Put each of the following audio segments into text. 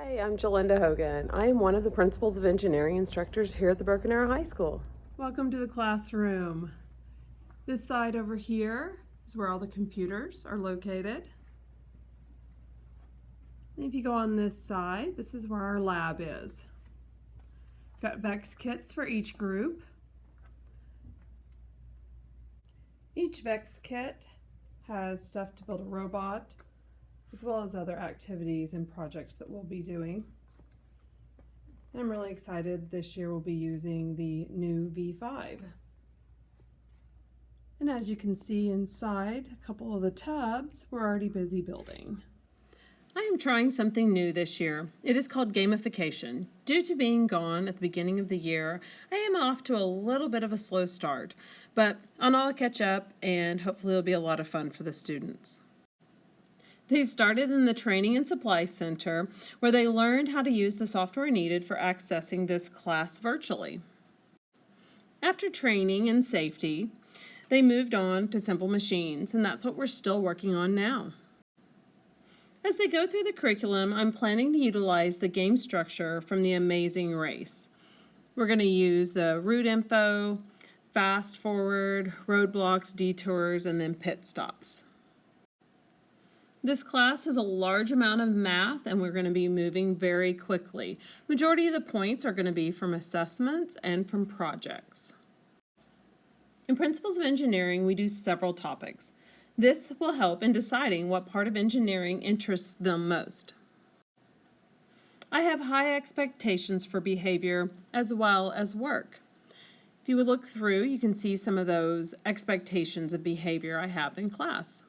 Hi, I'm Jalinda Hogan. I am one of the principals of engineering instructors here at the Broken Arrow High School. Welcome to the classroom. This side over here is where all the computers are located. And if you go on this side, this is where our lab is. Got VEX kits for each group. Each VEX kit has stuff to build a robot, as well as other activities and projects that we'll be doing. And I'm really excited this year we'll be using the new V5. And as you can see inside, a couple of the tubs we're already busy building. I am trying something new this year. It is called gamification. Due to being gone at the beginning of the year, I am off to a little bit of a slow start, but I'll catch up and hopefully it'll be a lot of fun for the students. They started in the Training and Supply Center, where they learned how to use the software needed for accessing this class virtually. After training and safety, they moved on to simple machines, and that's what we're still working on now. As they go through the curriculum, I'm planning to utilize the game structure from the Amazing Race. We're going to use the route info, fast forward, roadblocks, detours, and then pit stops. This class has a large amount of math, and we're going to be moving very quickly. Majority of the points are going to be from assessments and from projects. In Principles of Engineering, we do several topics. This will help in deciding what part of engineering interests them most. I have high expectations for behavior as well as work. If you would look through, you can see some of those expectations of behavior I have in class.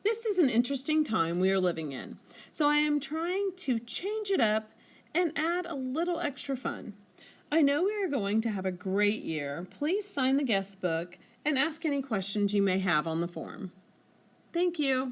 This is an interesting time we are living in, so I am trying to change it up and add a little extra fun. I know we are going to have a great year. Please sign the guest book and ask any questions you may have on the form. Thank you.